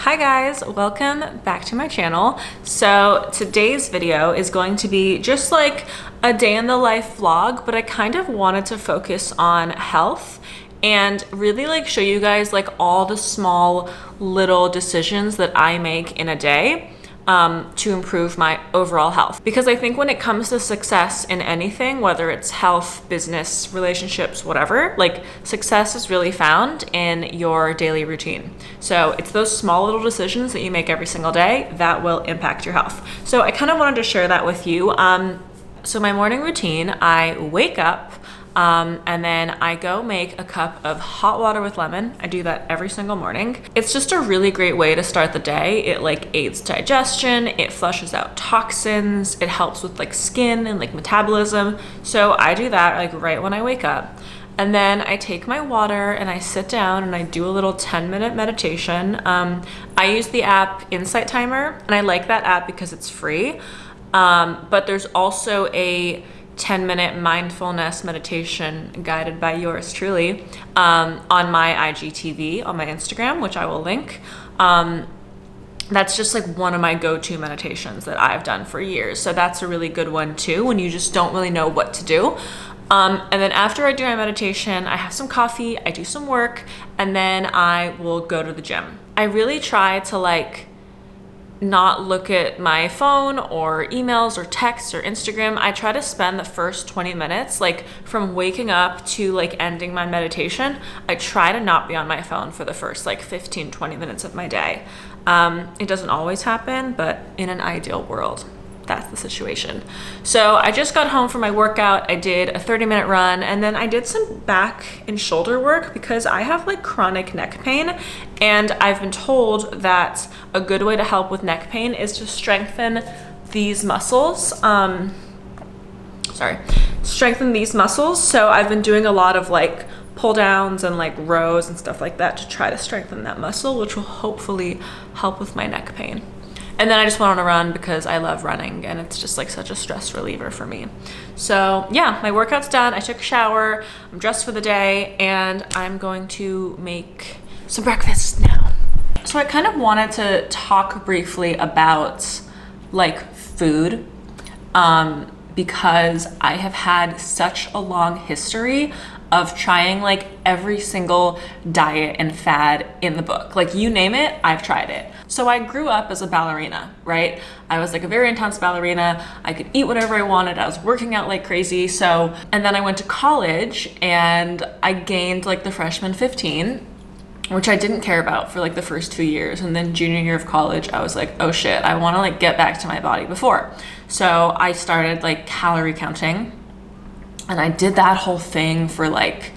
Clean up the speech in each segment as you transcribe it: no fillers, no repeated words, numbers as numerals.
Hi guys, welcome back to my channel. So today's video is going to be just like a day in the life vlog, but I kind of wanted to focus on health and really like show you guys like all the small little decisions that I make in a day to improve my overall health. Because I think when it comes to success in anything, whether it's health, business, relationships, whatever, like success is really found in your daily routine. So it's those small little decisions that you make every single day that will impact your health. So I kind of wanted to share that with you. So my morning routine, I wake up, and then I go make a cup of hot water with lemon. I do that every single morning. It's just a really great way to start the day. It like aids digestion, it flushes out toxins, it helps with like skin and like metabolism. So I do that like right when I wake up. And then I take my water and I sit down and I do a little 10-minute meditation. I use the app Insight Timer, and I like that app because it's free. But there's also a 10-minute mindfulness meditation guided by yours truly on my IGTV on my Instagram, which I will link. That's just like one of my go-to meditations that I've done for years. So that's a really good one too, when you just don't really know what to do. And then after I do my meditation, I have some coffee, I do some work, and then I will go to the gym. I really try to like not look at my phone or emails or texts or Instagram. I try to spend the first 20 minutes, like from waking up to like ending my meditation, I try to not be on my phone for the first like 15, 20 minutes of my day. It doesn't always happen, but in an ideal world, that's the situation. So I just got home from my workout. I did a 30-minute run, and then I did some back and shoulder work because I have like chronic neck pain, and I've been told that a good way to help with neck pain is to strengthen these muscles. Strengthen these muscles. So I've been doing a lot of like pull downs and like rows and stuff like that to try to strengthen that muscle, which will hopefully help with my neck pain. And then I just went on a run because I love running and it's just like such a stress reliever for me. So yeah, my workout's done. I took a shower, I'm dressed for the day, and I'm going to make some breakfast now. So I kind of wanted to talk briefly about like food, because I have had such a long history of trying like every single diet and fad in the book. Like you name it, I've tried it. So I grew up as a ballerina, right? I was like a very intense ballerina. I could eat whatever I wanted. I was working out like crazy. And then I went to college and I gained like the freshman 15, which I didn't care about for like the first 2 years. And then junior year of college, I was like, oh shit, I want to like get back to my body before. So I started like calorie counting, and I did that whole thing for like,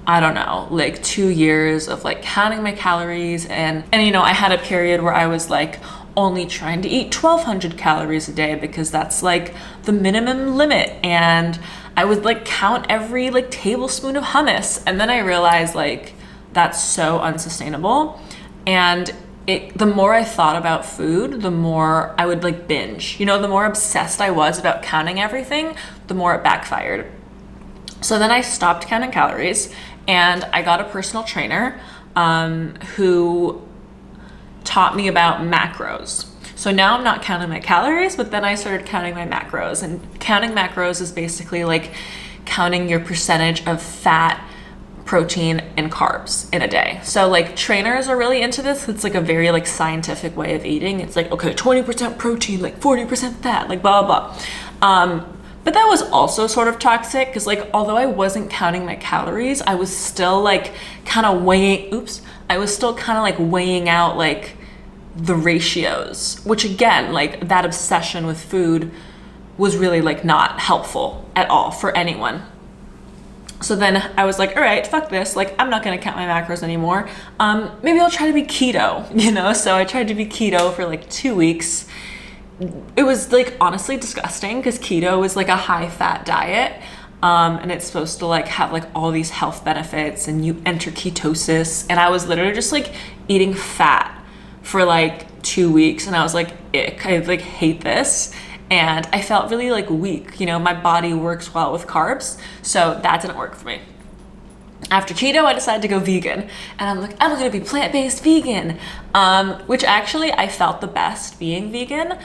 I don't know, like 2 years of like counting my calories. And you know, I had a period where I was like only trying to eat 1,200 calories a day because that's like the minimum limit. And I would like count every like tablespoon of hummus. And then I realized like, that's so unsustainable. And the more I thought about food, the more I would like binge. You know, the more obsessed I was about counting everything, the more it backfired. So then I stopped counting calories and I got a personal trainer who taught me about macros. So now I'm not counting my calories, but then I started counting my macros. And counting macros is basically like counting your percentage of fat, protein, and carbs in a day. So like trainers are really into this. It's like a very like scientific way of eating. It's like, okay, 20% protein, like 40% fat, like blah, blah, blah. But that was also sort of toxic because like, although I wasn't counting my calories, I was still like kind of weighing out like the ratios, which again, like that obsession with food was really like not helpful at all for anyone. So then I was like, all right, fuck this. Like, I'm not going to count my macros anymore. Maybe I'll try to be keto, you know? So I tried to be keto for like 2 weeks. It was like honestly disgusting because keto is like a high fat diet. And it's supposed to like have like all these health benefits and you enter ketosis. And I was literally just like eating fat for like 2 weeks. And I was like, ick, I like hate this. And I felt really like weak. You know, my body works well with carbs, so that didn't work for me. After keto, I decided to go vegan. And I'm like, I'm gonna be plant-based vegan, which actually I felt the best being vegan.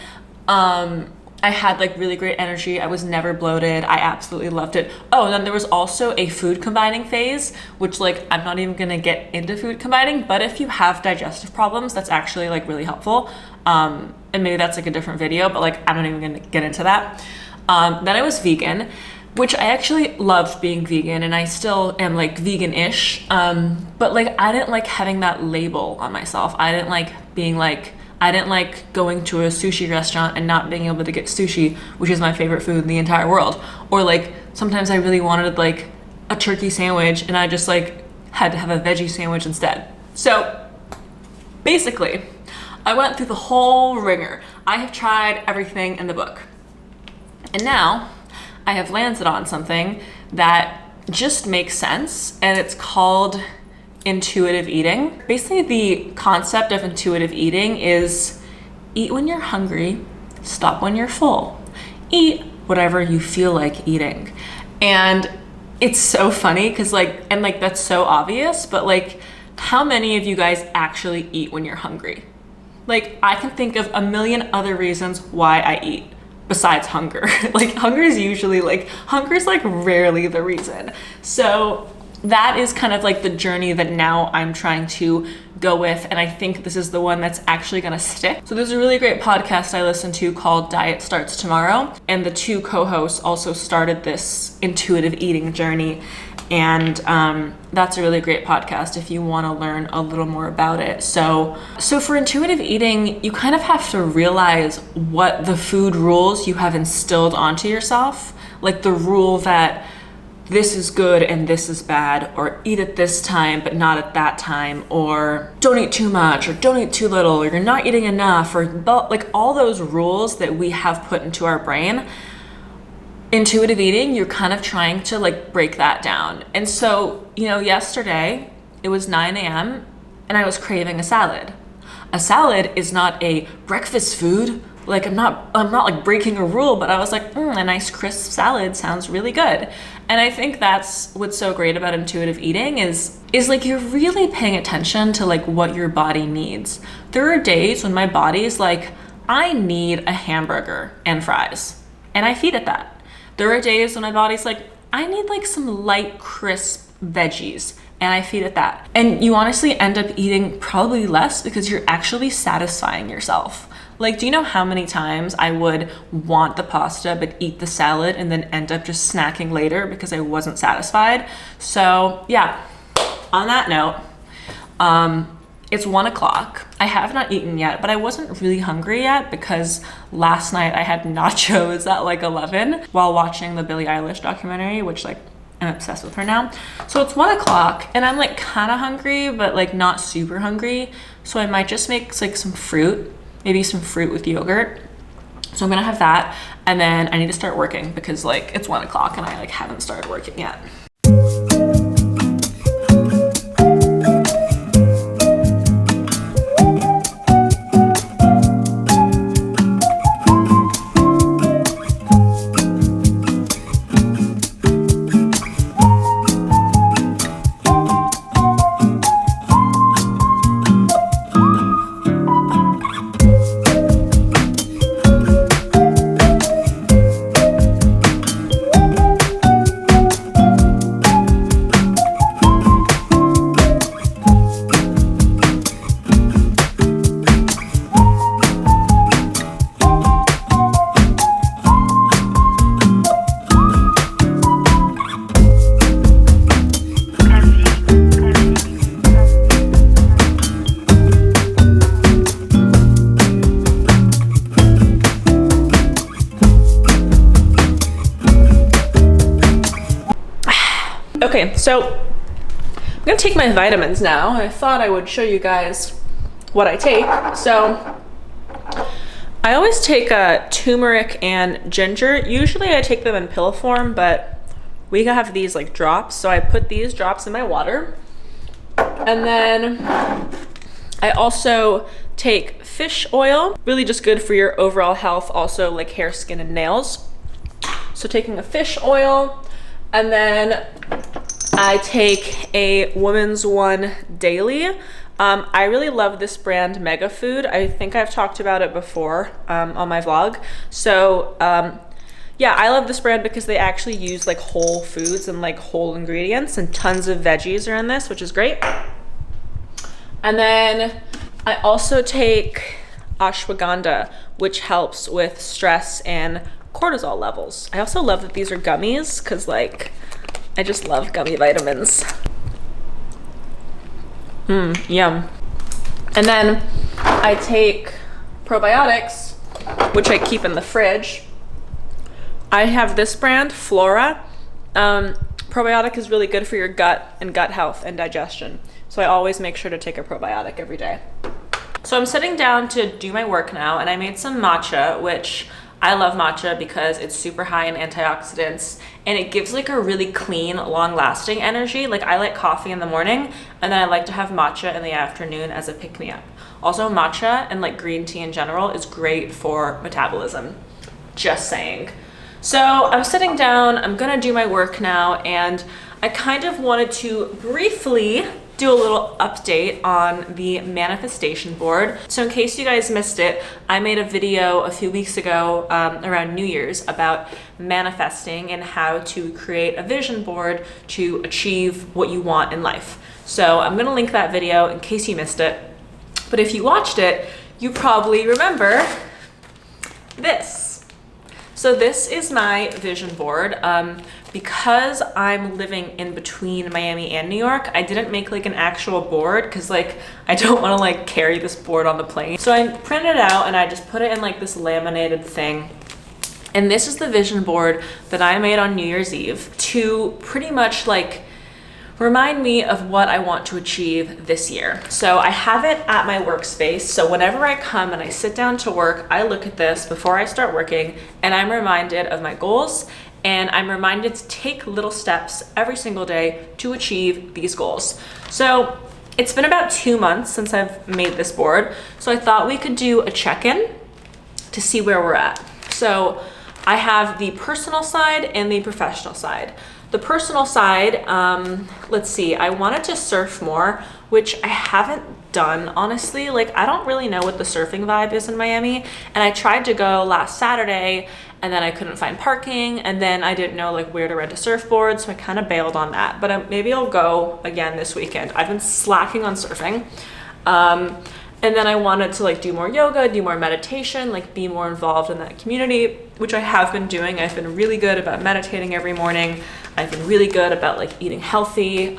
I had like really great energy. I was never bloated. I absolutely loved it. Oh, and then there was also a food combining phase, which like, I'm not even gonna get into food combining, but if you have digestive problems, that's actually like really helpful. And maybe that's like a different video, but like, I'm not even gonna get into that. Then I was vegan, which I actually loved being vegan, and I still am like vegan-ish. But like, I didn't like having that label on myself. I didn't like going to a sushi restaurant and not being able to get sushi, which is my favorite food in the entire world. Or like, sometimes I really wanted like a turkey sandwich and I just like had to have a veggie sandwich instead. So basically, I went through the whole ringer. I have tried everything in the book. And now I have landed on something that just makes sense, and it's called intuitive eating. Basically, the concept of intuitive eating is eat when you're hungry, stop when you're full. Eat whatever you feel like eating. And it's so funny because like that's so obvious, but like, how many of you guys actually eat when you're hungry? Like, I can think of a million other reasons why I eat besides hunger. Like, hunger is rarely the reason. So that is kind of like the journey that now I'm trying to go with. And I think this is the one that's actually gonna stick. So there's a really great podcast I listen to called Diet Starts Tomorrow. And the two co-hosts also started this intuitive eating journey. And that's a really great podcast if you want to learn a little more about it. So for intuitive eating, you kind of have to realize what the food rules you have instilled onto yourself. Like the rule that this is good and this is bad, or eat at this time but not at that time, or don't eat too much, or don't eat too little, or you're not eating enough, or like all those rules that we have put into our brain. Intuitive eating, you're kind of trying to like break that down. And so, you know, yesterday it was 9 a.m. and I was craving a salad. A salad is not a breakfast food Like I'm not like breaking a rule, but I was like, a nice crisp salad sounds really good. And I think that's what's so great about intuitive eating is like you're really paying attention to like what your body needs. There are days when my body is like, I need a hamburger and fries, and I feed it that. There are days when my body's like, I need like some light, crisp veggies, and I feed it that. And you honestly end up eating probably less because you're actually satisfying yourself. Like, do you know how many times I would want the pasta but eat the salad and then end up just snacking later because I wasn't satisfied? So yeah, on that note, it's 1 o'clock. I have not eaten yet, but I wasn't really hungry yet because last night I had nachos at like 11 while watching the Billie Eilish documentary, which like I'm obsessed with her now. So it's 1 o'clock and I'm like kind of hungry, but like not super hungry. So I might just make like some fruit, maybe some fruit with yogurt. So I'm gonna have that. And then I need to start working because like it's 1 o'clock and I like haven't started working yet. Okay, so I'm gonna take my vitamins now. I thought I would show you guys what I take. So I always take turmeric and ginger. Usually I take them in pill form, but we have these like drops. So I put these drops in my water. And then I also take fish oil, really just good for your overall health, also like hair, skin, and nails. So taking a fish oil, and then I take a Woman's One Daily. I really love this brand, Mega Food. I think I've talked about it before on my vlog. So yeah, I love this brand because they actually use like whole foods and like whole ingredients, and tons of veggies are in this, which is great. And then I also take ashwagandha, which helps with stress and cortisol levels. I also love that these are gummies because like I just love gummy vitamins. Yum. And then I take probiotics, which I keep in the fridge. I have this brand, Flora. Probiotic is really good for your gut and gut health and digestion. So I always make sure to take a probiotic every day. So I'm sitting down to do my work now, and I made some matcha, which I love matcha because it's super high in antioxidants and it gives like a really clean, long-lasting energy. Like I like coffee in the morning, and then I like to have matcha in the afternoon as a pick-me-up. Also, matcha and like green tea in general is great for metabolism. Just saying. So I'm sitting down, I'm gonna do my work now, and I kind of wanted to briefly do a little update on the manifestation board. So in case you guys missed it, I made a video a few weeks ago around New Year's about manifesting and how to create a vision board to achieve what you want in life. So I'm gonna link that video in case you missed it. But if you watched it, you probably remember this. So this is my vision board. Because I'm living in between Miami and New York, I didn't make like an actual board because like I don't want to like carry this board on the plane. So I printed it out and I just put it in like this laminated thing. And this is the vision board that I made on New Year's Eve to pretty much like remind me of what I want to achieve this year. So I have it at my workspace. So whenever I come and I sit down to work, I look at this before I start working and I'm reminded of my goals. And I'm reminded to take little steps every single day to achieve these goals. So it's been about 2 months since I've made this board. So I thought we could do a check-in to see where we're at. So I have the personal side and the professional side. The personal side, let's see, I wanted to surf more, which I haven't done, honestly. Like, I don't really know what the surfing vibe is in Miami. And I tried to go last Saturday and then I couldn't find parking, and then I didn't know like where to rent a surfboard, so I kind of bailed on that. But maybe I'll go again this weekend. I've been slacking on surfing. And then I wanted to like do more yoga, do more meditation, like be more involved in that community, which I have been doing. I've been really good about meditating every morning. I've been really good about like eating healthy,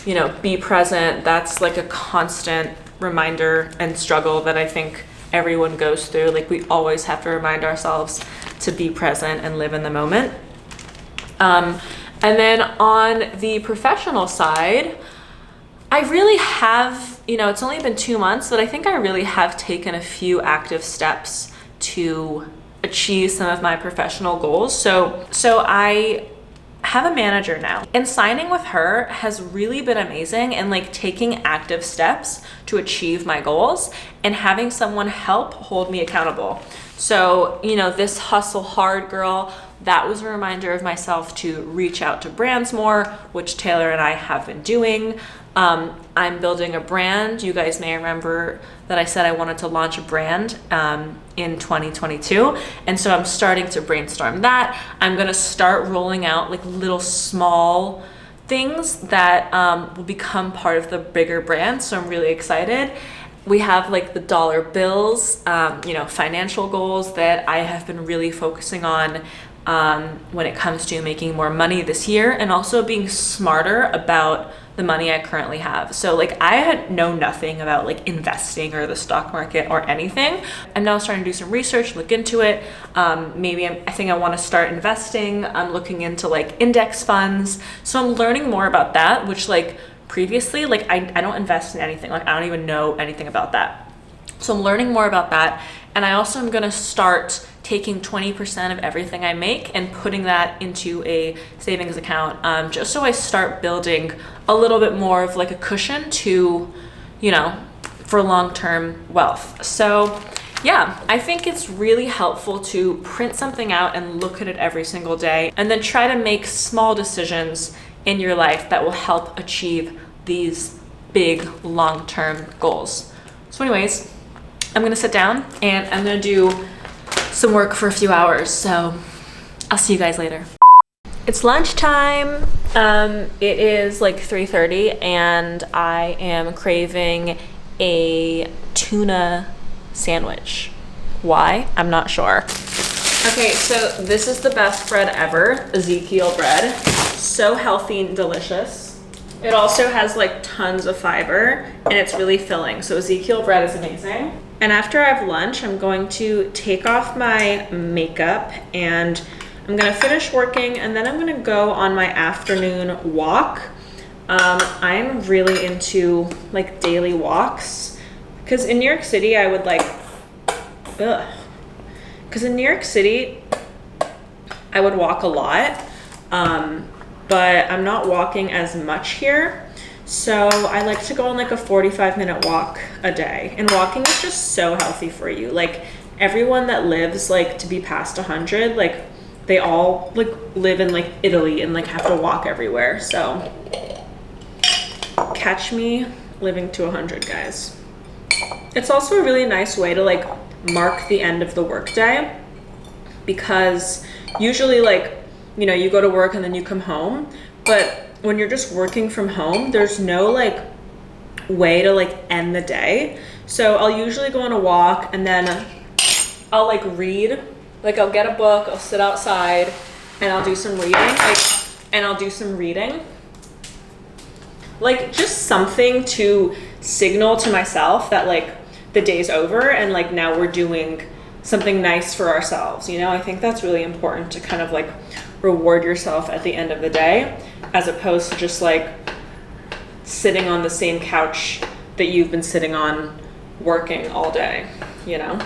you know, be present. That's like a constant reminder and struggle that I think everyone goes through. Like, we always have to remind ourselves to be present and live in the moment. And then on the professional side, I really have, you know, it's only been 2 months, but I think I really have taken a few active steps to achieve some of my professional goals. So I have a manager now, and signing with her has really been amazing, and like taking active steps to achieve my goals and having someone help hold me accountable. So, you know, this hustle hard girl, that was a reminder of myself to reach out to brands more, which Taylor and I have been doing. I'm building a brand. You guys may remember that I said I wanted to launch a brand in 2022. And so I'm starting to brainstorm that. I'm going to start rolling out like little small things that will become part of the bigger brand. So I'm really excited. We have like the dollar bills, you know, financial goals that I have been really focusing on when it comes to making more money this year, and also being smarter about the money I currently have. So like, I had know nothing about like investing or the stock market or anything. I'm now starting to do some research, look into it. Maybe I think I want to start investing. I'm looking into like index funds. So I'm learning more about that, which like previously, like I don't invest in anything. Like, I don't even know anything about that. So I'm learning more about that. And I also am going to start taking 20% of everything I make and putting that into a savings account, just so I start building a little bit more of like a cushion to, you know, for long-term wealth. So yeah, I think it's really helpful to print something out and look at it every single day, and then try to make small decisions in your life that will help achieve these big long-term goals. So anyways, I'm gonna sit down and I'm gonna do some work for a few hours. So I'll see you guys later. It's lunchtime. It is like 3:30 and I am craving a tuna sandwich. Why? I'm not sure. Okay, so this is the best bread ever, Ezekiel bread. So healthy and delicious. It also has like tons of fiber and it's really filling. So Ezekiel bread is amazing. And after I have lunch, I'm going to take off my makeup and I'm gonna finish working, and then I'm gonna go on my afternoon walk. I'm really into like daily walks, because in New York City I would like, because in New York City I would walk a lot, but I'm not walking as much here. So I like to go on like a 45-minute walk a day, and walking is just so healthy for you. Like, everyone that lives like to be past 100, like they all like live in like Italy and like have to walk everywhere. So catch me living to 100, guys. It's also a really nice way to like mark the end of the workday, because usually, like, you know, you go to work and then you come home, but when you're just working from home, there's no like way to like end the day. So I'll usually go on a walk and then I'll like read, like I'll get a book, I'll sit outside and I'll do some reading, like just something to signal to myself that like the day's over and like now we're doing something nice for ourselves. You know, I think that's really important to kind of like reward yourself at the end of the day, as opposed to just like sitting on the same couch that you've been sitting on working all day, you know?